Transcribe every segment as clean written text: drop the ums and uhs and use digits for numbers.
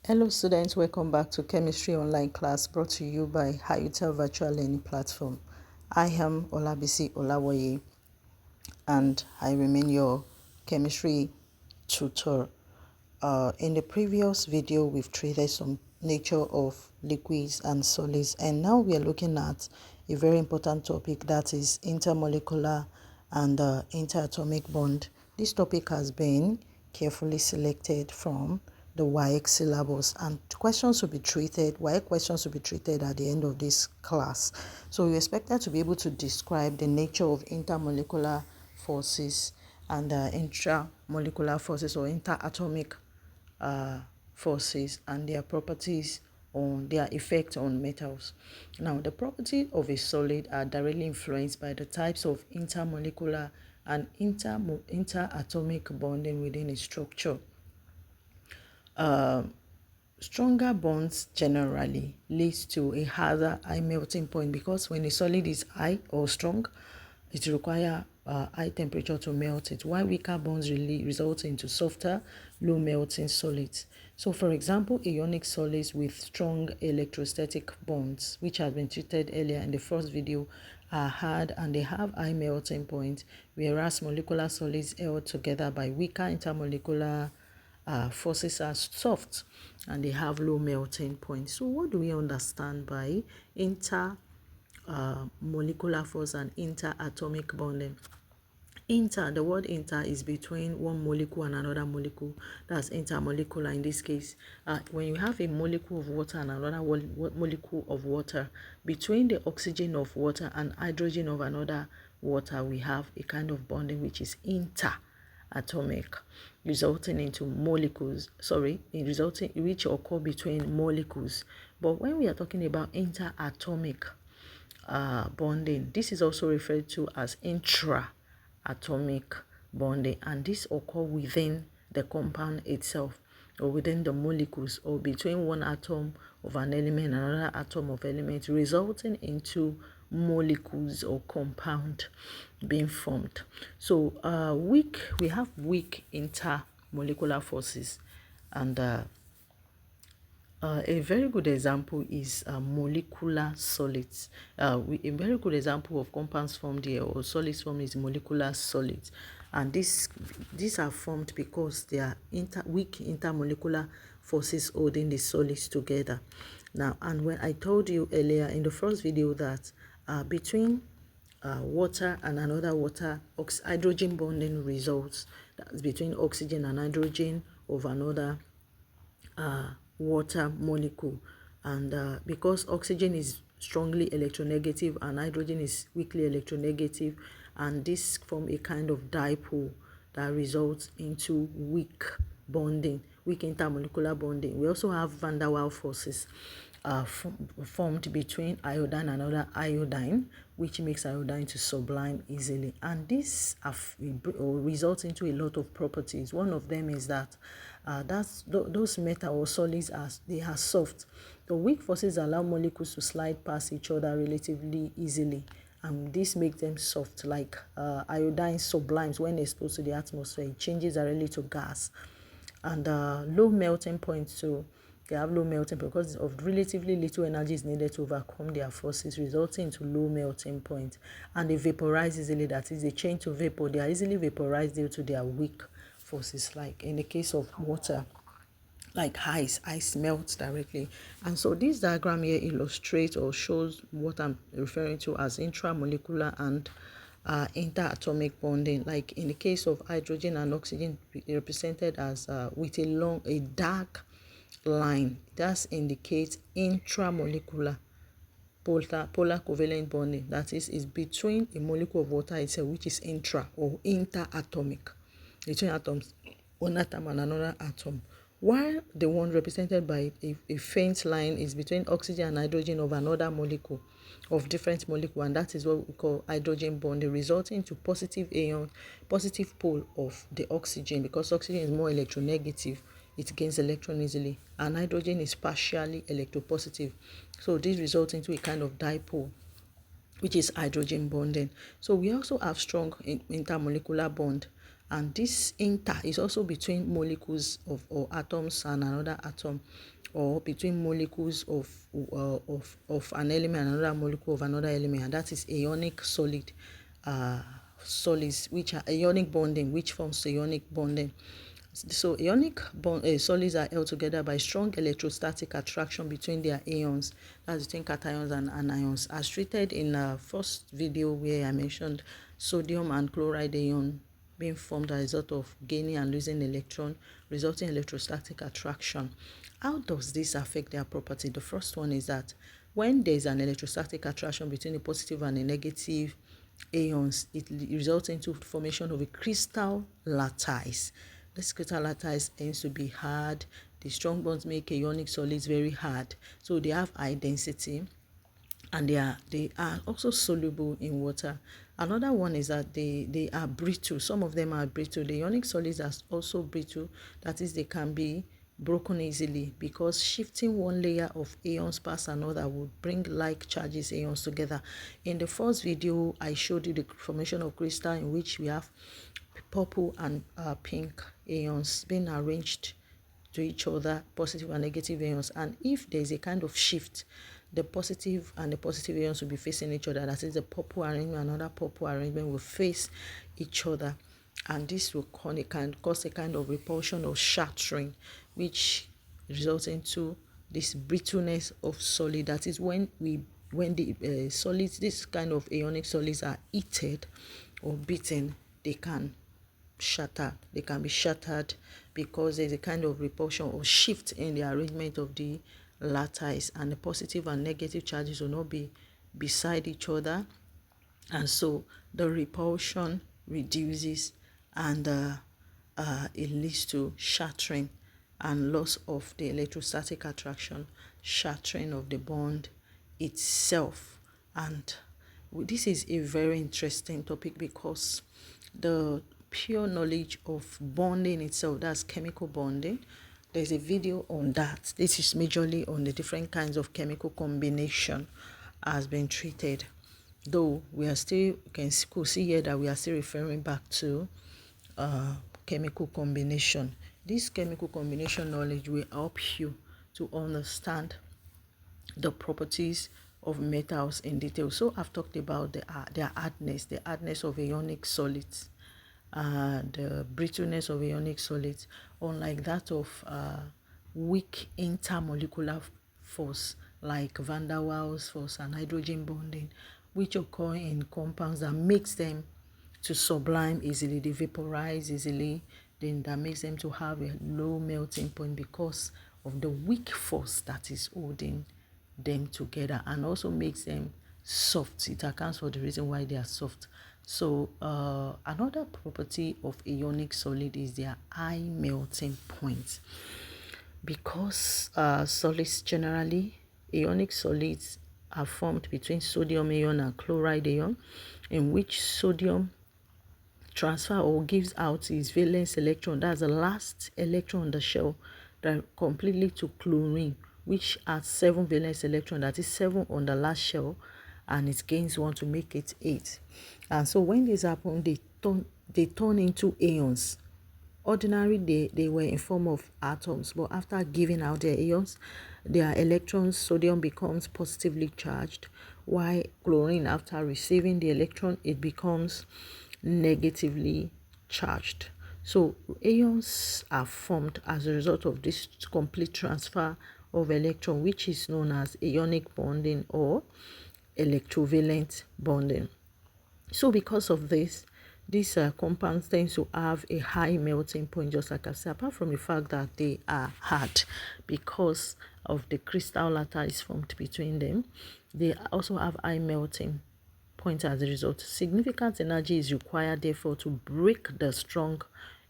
Hello students, welcome back to Chemistry Online class brought to you by ighota Virtual Learning Platform. I am Olabisi Olawoye and I remain your chemistry tutor. In the previous video, we've treated some nature of liquids and solids, and now we are looking at a very important topic, that is intermolecular and interatomic bond. This topic has been carefully selected from the WAEC syllabus, and questions will be treated, WAEC questions will be treated at the end of this class. So you're expected to be able to describe the nature of intermolecular forces and intramolecular forces or interatomic forces and their properties on their effect on metals. Now, the properties of a solid are directly influenced by the types of intermolecular and interatomic bonding within a structure. Stronger bonds generally leads to a higher melting point, because when a solid is high or strong, it requires high temperature to melt it, while weaker bonds really result into softer, low melting solids. So for example, ionic solids with strong electrostatic bonds, which has been treated earlier in the first video, are hard and they have high melting point, whereas molecular solids held together by weaker intermolecular forces are soft and they have low melting point. So what do we understand by intermolecular force and interatomic bonding? The word inter is between one molecule and another molecule. That's intermolecular in this case. When you have a molecule of water and another molecule of water, between the oxygen of water and hydrogen of another water, we have a kind of bonding which is interatomic, resulting into molecules, which occur between molecules. But when we are talking about interatomic bonding, this is also referred to as intraatomic bonding, and this occur within the compound itself, or within the molecules, or between one atom of an element and another atom of element, resulting into molecules or compound being formed. So we have weak intermolecular forces, and a very good example is molecular solids. A very good example of compounds formed here or solids formed is molecular solids, and these are formed because they are weak intermolecular forces holding the solids together. Now, and when I told you earlier in the first video that between water and another water, hydrogen bonding results, that's between oxygen and hydrogen of another water molecule, and because oxygen is strongly electronegative and hydrogen is weakly electronegative, and this form a kind of dipole that results into weak intermolecular bonding. We also have van der Waals forces formed between iodine and another iodine, which makes iodine to sublime easily, and this results into a lot of properties. One of them is that those metal or solids they are soft. The weak forces allow molecules to slide past each other relatively easily, and this makes them soft. Like iodine sublimes when exposed to the atmosphere, it changes directly to gas. And low melting point, so they have low melting point because of relatively little energy is needed to overcome their forces, resulting into low melting point, and they vaporize easily. That is, they change to vapor. They are easily vaporized due to their weak forces. Like in the case of water, like ice melts directly. And so this diagram here illustrates or shows what I'm referring to as intramolecular and interatomic bonding. Like in the case of hydrogen and oxygen, represented as with a dark line, that indicates intramolecular polar covalent bonding. That is between a molecule of water itself, which is intra or interatomic, between atoms, one atom and another atom, while the one represented by a faint line is between oxygen and hydrogen of another molecule, of different molecule, and that is what we call hydrogen bonding, resulting to positive ion, positive pole of the oxygen, because oxygen is more electronegative, it gains electron easily, and hydrogen is partially electropositive. So this results into a kind of dipole, which is hydrogen bonding. So we also have strong intermolecular bond And this inter is also between molecules of or atoms and another atom, or between molecules of an element and another molecule of another element, and that is ionic solid solids, which are ionic bonding, which forms ionic bonding. So ionic solids are held together by strong electrostatic attraction between their ions, that's between cations and anions, as treated in the first video where I mentioned sodium and chloride ion being formed as a result of gaining and losing electron, resulting in electrostatic attraction. How does this affect their property? The first one is that when there is an electrostatic attraction between the positive and the negative ions, it results into formation of a crystal lattice. This crystal lattice tends to be hard. The strong bonds make ionic solids very hard, so they have high density, and they are also soluble in water. Another one is that they are brittle. Some of them are brittle. The ionic solids are also brittle. That is, they can be broken easily, because shifting one layer of ions past another would bring like charges ions together. In the first video, I showed you the formation of crystal in which we have purple and pink ions being arranged to each other, positive and negative ions. And if there is a kind of shift, the positive and the positive ions will be facing each other. That is, the purple arrangement, another purple arrangement will face each other, and this will cause a kind of repulsion or shattering, which results into this brittleness of solid. That is, when the solids, this kind of ionic solids, are heated or beaten, they can be shattered, because there's a kind of repulsion or shift in the arrangement of the lattice, and the positive and negative charges will not be beside each other, and so the repulsion reduces, and it leads to shattering and loss of the electrostatic attraction, shattering of the bond itself. And this is a very interesting topic, because the pure knowledge of bonding itself, that's chemical bonding, there's a video on that. This is majorly on the different kinds of chemical combination has been treated, though we are still, could see here that we are still referring back to chemical combination. This chemical combination knowledge will help you to understand the properties of metals in detail. So I've talked about their hardness, the hardness of ionic solids, the brittleness of ionic solids, unlike that of weak intermolecular force like van der Waals force and hydrogen bonding, which occur in compounds that makes them to sublime easily, they vaporize easily, then that makes them to have a low melting point because of the weak force that is holding them together, and also makes them soft. It accounts for the reason why they are soft. So another property of ionic solid is their high melting point. Because solids generally, ionic solids are formed between sodium ion and chloride ion, in which sodium transfer or gives out its valence electron, that's the last electron on the shell, that completely to chlorine, which has 7 valence electron, that is 7 on the last shell, and it gains 1 to make it 8. And so when this happens, they turn into ions. Ordinarily, they were in form of atoms, but after giving out their ions, their electrons, sodium becomes positively charged, while chlorine, after receiving the electron, it becomes negatively charged. So ions are formed as a result of this complete transfer of electron, which is known as ionic bonding or electrovalent bonding. So because of this, these compounds tend to have a high melting point, just like I said, apart from the fact that they are hard because of the crystal lattice formed between them. They also have high melting point as a result. Significant energy is required, therefore, to break the strong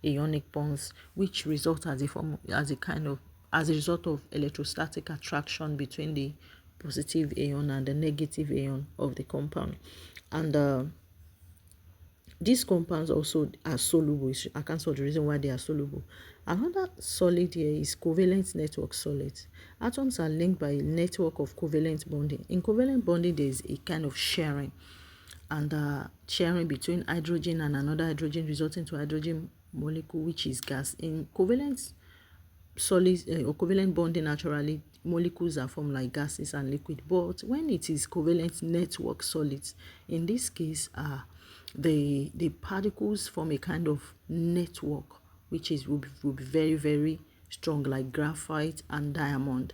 ionic bonds, which result as a result of electrostatic attraction between the positive ion and the negative ion of the compound. And these compounds also are soluble. I can't see the reason why they are soluble. Another solid here is covalent network solids. Atoms are linked by a network of covalent bonding. In covalent bonding, there is a kind of sharing. and sharing between hydrogen and another hydrogen, resulting to hydrogen molecule, which is gas. In covalent solid or covalent bonding, naturally molecules are formed like gases and liquid, but when it is covalent network solids, in this case the particles form a kind of network which is will be very very strong, like graphite and diamond,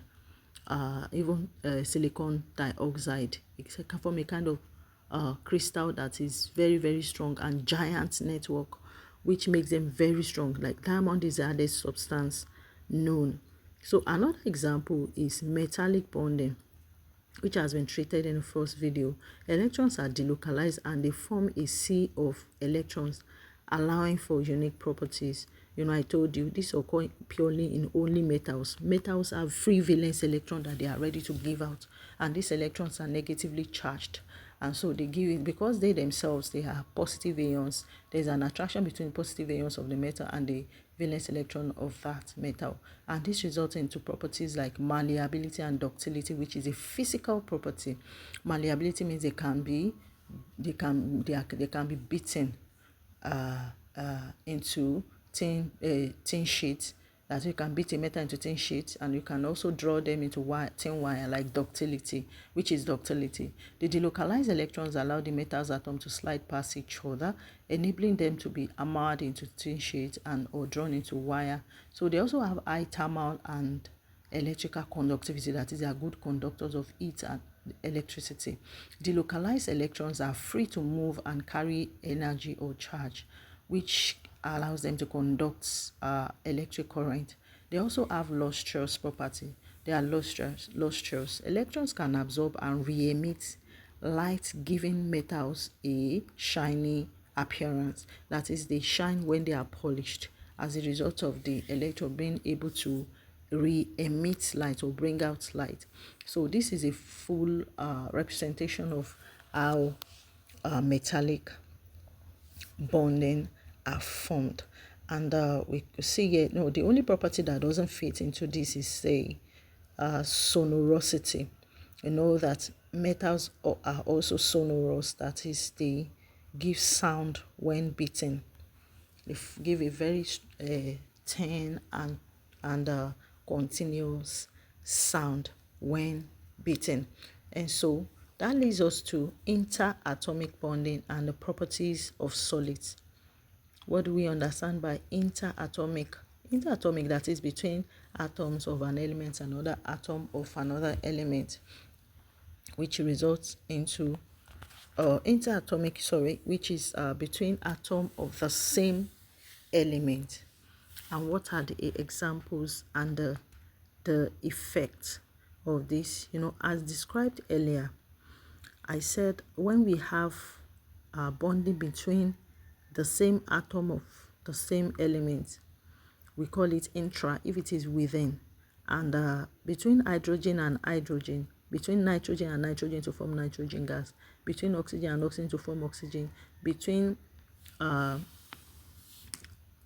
even silicon dioxide. It can form a kind of crystal that is very very strong and giant network, which makes them very strong. Like diamond is the hardest substance known. So another example is metallic bonding, which has been treated in the first video. Electrons are delocalized and they form a sea of electrons, allowing for unique properties. I told you this occurs purely in only metals. Metals have free valence electrons that they are ready to give out, and these electrons are negatively charged, and so they give it because they themselves, they are positive ions. There's an attraction between positive ions of the metal and the valence electron of that metal, and this results into properties like malleability and ductility, which is a physical property. Malleability means they can be beaten into tin sheets, that you can beat a metal into tin sheets, and you can also draw them into thin wire, like ductility, which is ductility. The delocalized electrons allow the metals atom to slide past each other, enabling them to be hammered into tin sheets and or drawn into wire. So they also have high thermal and electrical conductivity, that is, they are good conductors of heat and electricity. Delocalized electrons are free to move and carry energy or charge, which allows them to conduct electric current. They also have lustrous property. They are lustrous. Electrons can absorb and re-emit light, giving metals a shiny appearance. That is, they shine when they are polished as a result of the electron being able to re-emit light or bring out light. So this is a full representation of how metallic bonding are formed. And we see here, no, the only property that doesn't fit into this is, say, sonorosity. You know that metals are also sonorous, that is, they give sound when beaten. They give a very thin and continuous sound when beaten. And so that leads us to interatomic bonding and the properties of solids. What do we understand by interatomic? Interatomic, that is between atoms of an element and another atom of another element, which results into interatomic, which is between atom of the same element. And what are the examples and the effects of this? As described earlier, I said when we have bonding between the same atom of the same element, we call it intra if it is within. And between hydrogen and hydrogen, between nitrogen and nitrogen to form nitrogen gas, between oxygen and oxygen to form oxygen, between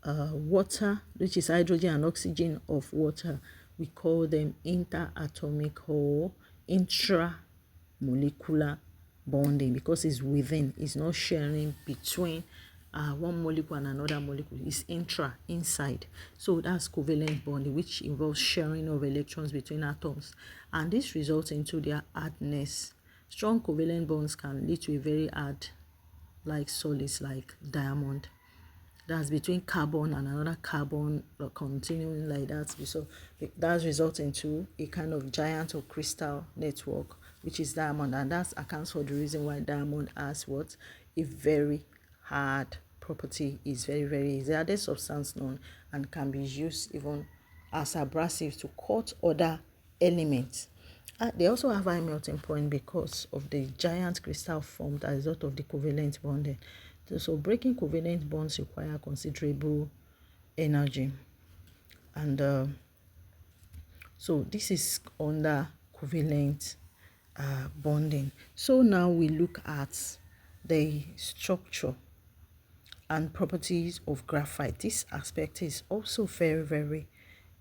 water, which is hydrogen and oxygen of water, we call them interatomic or intramolecular bonding, because it's within, it's not sharing between one molecule and another molecule. It's inside. So that's covalent bonding, which involves sharing of electrons between atoms, and this results into their hardness. Strong covalent bonds can lead to a very hard, like solids like diamond. That's between carbon and another carbon, continuing like that. So that results into a kind of giant or crystal network, which is diamond, and that accounts for the reason why diamond has what? A very hard property. Is very very the hardest substance known, and can be used even as abrasive to cut other elements. They also have high melting point because of the giant crystal formed as a result of the covalent bonding. So breaking covalent bonds require considerable energy, and so this is under covalent bonding. So now we look at the structure and properties of graphite. This aspect is also very very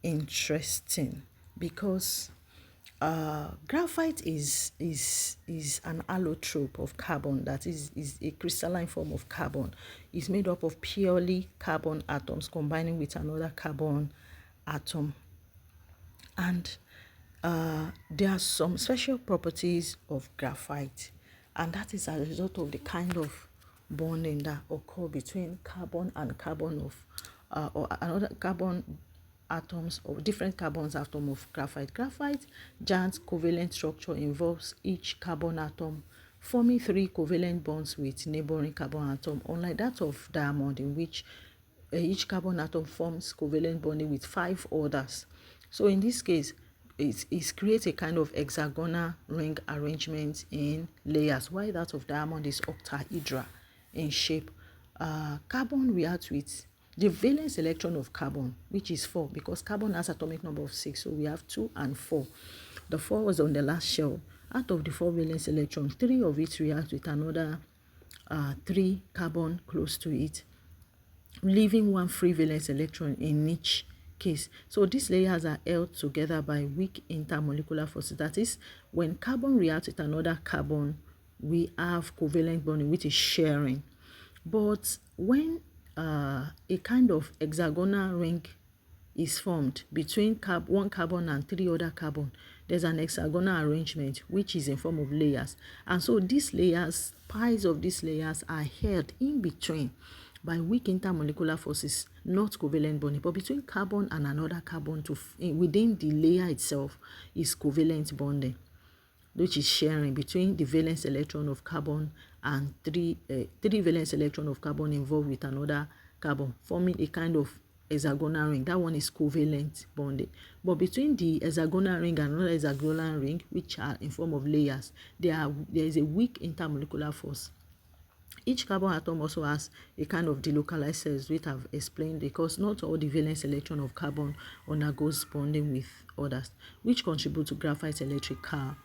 interesting because Graphite is an allotrope of carbon, that is a crystalline form of carbon. It's made up of purely carbon atoms combining with another carbon atom. And there are some special properties of graphite, and that is as a result of the kind of bonding that occur between carbon and carbon of or another carbon atoms or different carbons atom of graphite. Graphite giant covalent structure involves each carbon atom forming 3 covalent bonds with neighboring carbon atom, unlike that of diamond, in which each carbon atom forms covalent bonding with 5 others. So in this case, it creates a kind of hexagonal ring arrangement in layers, while that of diamond is octahedral in shape. Carbon reacts with the valence electron of carbon, which is 4, because carbon has atomic number of 6, so we have 2 and 4. The 4 was on the last shell. Out of the 4 valence electrons, 3 of it react with another 3 carbon close to it, leaving 1 free valence electron in each case. So these layers are held together by weak intermolecular forces. That is, when carbon reacts with another carbon, we have covalent bonding, which is sharing. But when a kind of hexagonal ring is formed between one carbon and 3 other carbon, there's an hexagonal arrangement which is in form of layers. And so these layers, piles of these layers, are held in between by weak intermolecular forces, not covalent bonding, but between carbon and another carbon within the layer itself is covalent bonding, which is sharing between the valence electron of carbon and three valence electron of carbon involved with another carbon, forming a kind of hexagonal ring. That one is covalent bonding. But between the hexagonal ring and another hexagonal ring, which are in form of layers, there is a weak intermolecular force. Each carbon atom also has a kind of delocalized cells, which I've explained, because not all the valence electron of carbon undergoes bonding with others, which contribute to graphite's electrical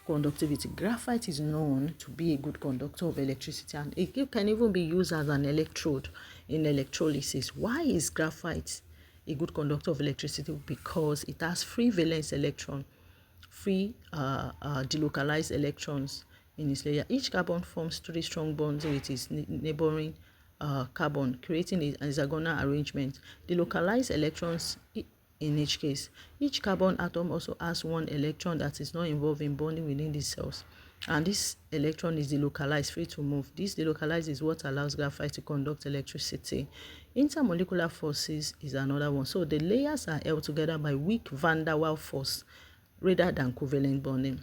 conductivity. Graphite is known to be a good conductor of electricity, and it can even be used as an electrode in electrolysis. Why is graphite a good conductor of electricity? Because it has free valence electron, free delocalized electrons in its layer. Each carbon forms 3 strong bonds with its neighboring carbon, creating a hexagonal arrangement. The localized electrons in each case. Each carbon atom also has 1 electron that is not involved in bonding within the cells, and this electron is delocalized, free to move. This delocalized is what allows graphite to conduct electricity. Intermolecular forces is another one. So the layers are held together by weak van der Waals force rather than covalent bonding.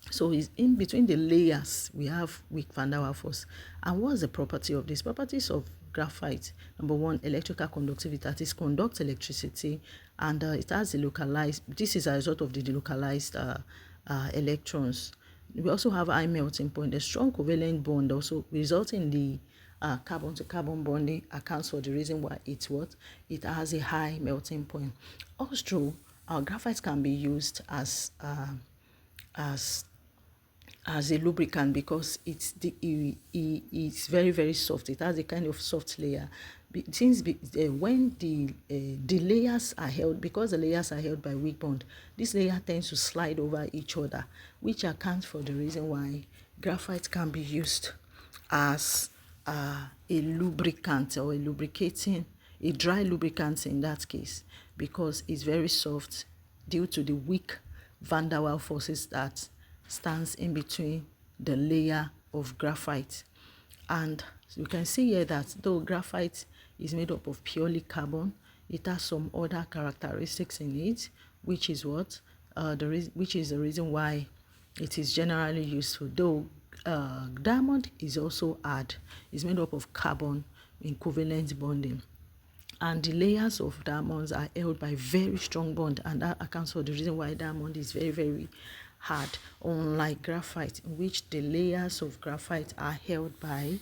So it's in between the layers we have weak van der Waals force. And what's the property of this? Properties of graphite: number 1, electrical conductivity, that is, conducts electricity, and it has delocalized. This is a result of the delocalized electrons. We also have high melting point. The strong covalent bond also resulting in the carbon to carbon bonding accounts for the reason why it has a high melting point. Also, graphite can be used as a lubricant, because it's very, very soft. It has a kind of soft layer. Since when the layers are held, because the layers are held by weak bond, this layer tends to slide over each other, which accounts for the reason why graphite can be used as a lubricant, or a dry lubricant in that case, because it's very soft due to the weak van der Waals forces that stands in between the layer of graphite. And you can see here that though graphite is made up of purely carbon, it has some other characteristics in it, which is the reason why it is generally useful. Though diamond is also is made up of carbon in covalent bonding, and the layers of diamonds are held by very strong bond, and that accounts for the reason why diamond is very, very hard, unlike graphite, in which the layers of graphite are held by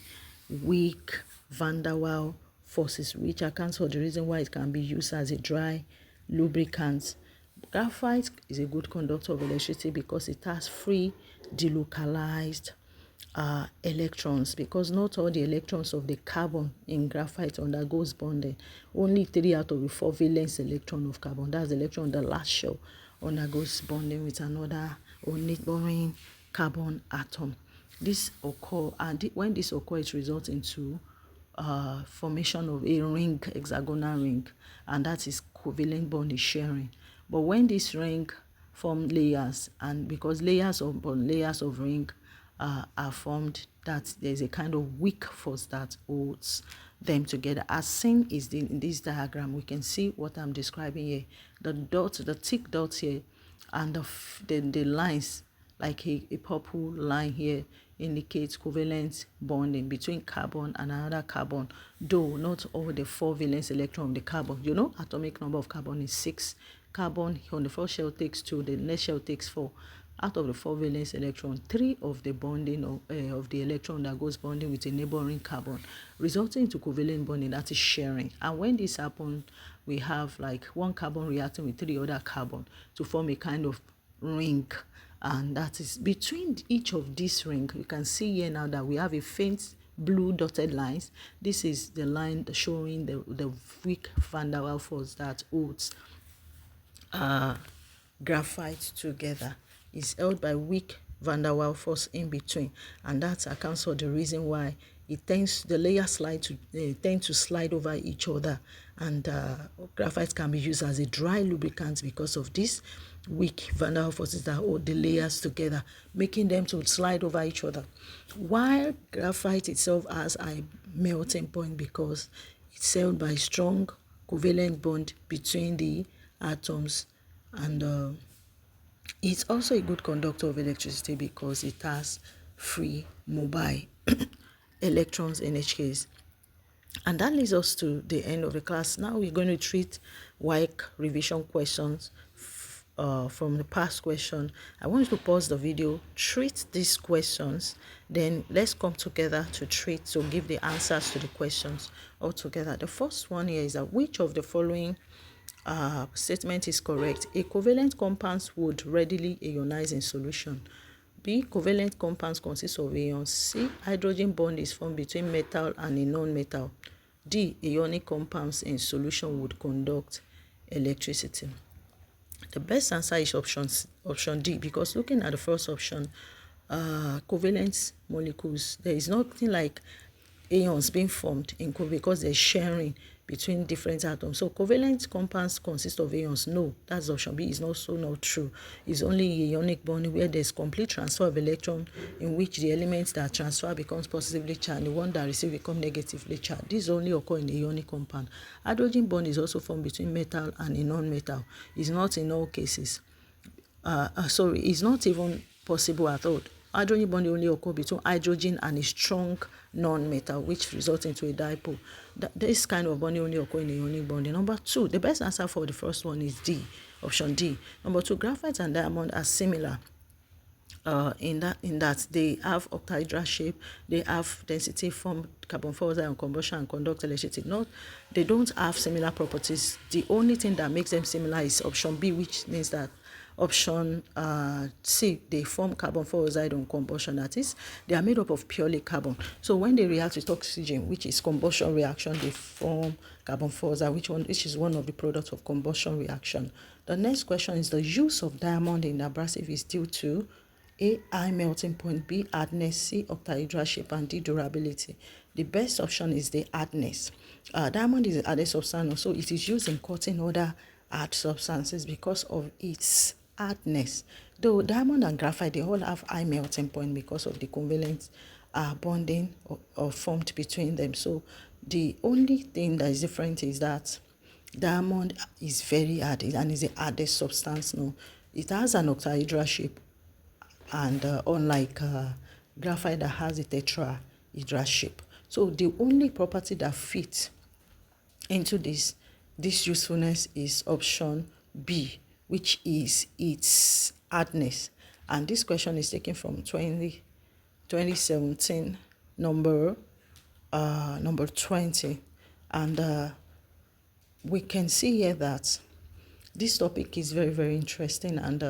weak van der Waals forces, which accounts for the reason why it can be used as a dry lubricant. Graphite is a good conductor of electricity because it has free delocalized electrons, because not all the electrons of the carbon in graphite undergoes bonding. Only 3 out of the 4 valence electron of carbon, that's the electron on the last shell undergoes bonding with another or neighboring carbon atom. This occur, and when this occurs, it results into formation of a ring, hexagonal ring, and that is covalent bond is sharing. But when this ring form layers, and because layers of ring are formed, that there's a kind of weak force that holds them together. As seen in this diagram, we can see what I'm describing here. The dots, the thick dots here, and the lines, like a purple line here, indicates covalent bonding between carbon and another carbon, though not all the 4 valence electron of the carbon. You know, atomic number of carbon is 6. Carbon on the first shell takes 2, the next shell takes 4. Out of the 4 valence electron, 3 of the bonding of the electron that goes bonding with a neighboring carbon, resulting into covalent bonding, that is sharing. And when this happens, we have like one carbon reacting with 3 other carbon to form a kind of ring. And that is between each of these rings. You can see here now that we have a faint blue dotted lines. This is the line showing the weak van der Waals force that holds graphite together. Is held by weak van der Waals force in between, and that accounts for the reason why the layers tend to slide over each other, and graphite can be used as a dry lubricant because of this weak van der Waals forces that hold the layers together, making them to slide over each other. While graphite itself has a melting point because it's held by strong covalent bond between the atoms, and it's also a good conductor of electricity because it has free mobile electrons in each case. And that leads us to the end of the class. Now we're going to treat WAEC revision questions from the past question. I want you to pause the video, treat these questions, then let's come together to give the answers to the questions all together. The first one here is that which of the following statement is correct? A covalent compounds would readily ionize in solution. B. Covalent compounds consist of ions. C. Hydrogen bond is formed between metal and a non-metal. D. Ionic compounds in solution would conduct electricity. The best answer is option D, because looking at the first option, covalent molecules, there is nothing like ions being formed in because they're sharing between different atoms. So covalent compounds consist of ions. No, that's option B. Is also not true. It's only ionic bonding where there's complete transfer of electron, in which the elements that transfer becomes positively charged, the one that receive become negatively charged. This only occur in the ionic compound. Hydrogen bond is also formed between metal and a non-metal. It's not in all cases. It's not even possible at all. Hydrogen bond only occur between hydrogen and a strong non-metal, which results into a dipole. This kind of bonding only occur in ionic bonding. Number 2, the best answer for the first one is D, option D. Number 2, graphite and diamond are similar in that they have octahedral shape, they have density, form carbon dioxide on combustion and conduct electricity. They don't have similar properties. The only thing that makes them similar is option B, which means that option C, they form carbon dioxide on combustion. That is, they are made up of purely carbon. So when they react with oxygen, which is combustion reaction, they form carbon dioxide, which is one of the products of combustion reaction. The next question is the use of diamond in abrasive is due to A, high melting point, B, hardness, C, octahedral shape, and D, durability. The best option is the hardness. Diamond is a hardest substance, so it is used in coating other hard substances because of its hardness. Though diamond and graphite, they all have high melting point because of the covalent bonding or formed between them. So the only thing that is different is that diamond is very hard and is the hardest substance. No, it has an octahedral shape, and unlike graphite that has a tetrahedral shape. So the only property that fits into this usefulness is option B, which is its hardness. And this question is taken from 2017, number 20. And we can see here that this topic is very, very interesting, and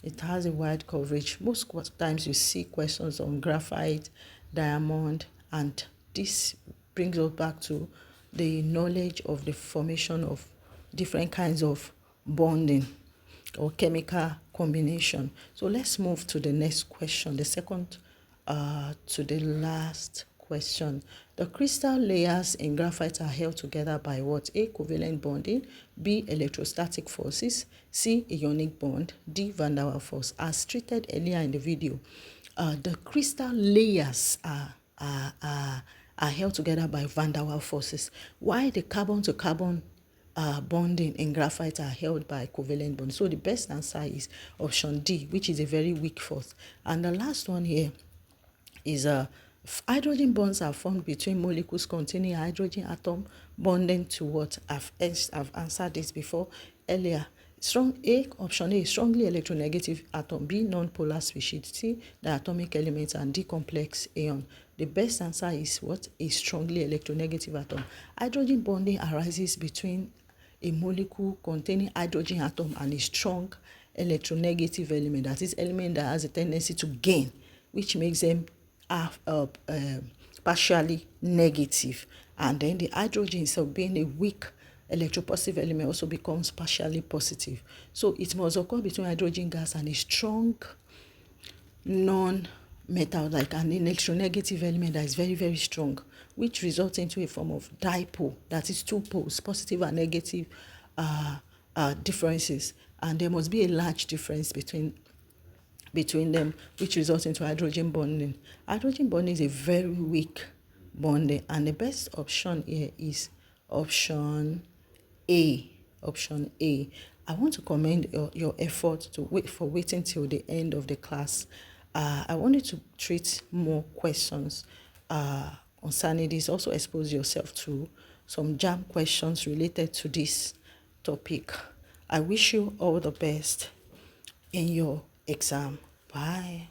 it has a wide coverage. Most times you see questions on graphite, diamond, and this brings us back to the knowledge of the formation of different kinds of bonding. or chemical combination. So let's move to the next question, the second to the last question. The crystal layers in graphite are held together by what? A, covalent bonding, B, electrostatic forces, C, ionic bond, D, van der Waals force. As treated earlier in the video, the crystal layers are held together by van der Waals forces, while the carbon to carbon bonding in graphite are held by covalent bond. So the best answer is option D, which is a very weak force. And the last one here is hydrogen bonds are formed between molecules containing a hydrogen atom bonding to what? I've answered this before earlier. Option A, strongly electronegative atom. B, non-polar species. C, diatomic elements. And D, complex ion. The best answer is what? A strongly electronegative atom. Hydrogen bonding arises between a molecule containing hydrogen atom and a strong electronegative element. That is element that has a tendency to gain, which makes them partially negative. And then the hydrogen, so being a weak electropositive element, also becomes partially positive. So it must occur between hydrogen gas and a strong non-metal, like an electronegative element that is very, very strong, which results into a form of dipole, that is two poles, positive and negative differences. And there must be a large difference between them, which results into hydrogen bonding. Hydrogen bonding is a very weak bonding, and the best option here is option A. Option A. I want to commend your effort to waiting till the end of the class. I wanted to treat more questions concerning this. Also expose yourself to some JAM questions related to this topic. I wish you all the best in your exam. Bye.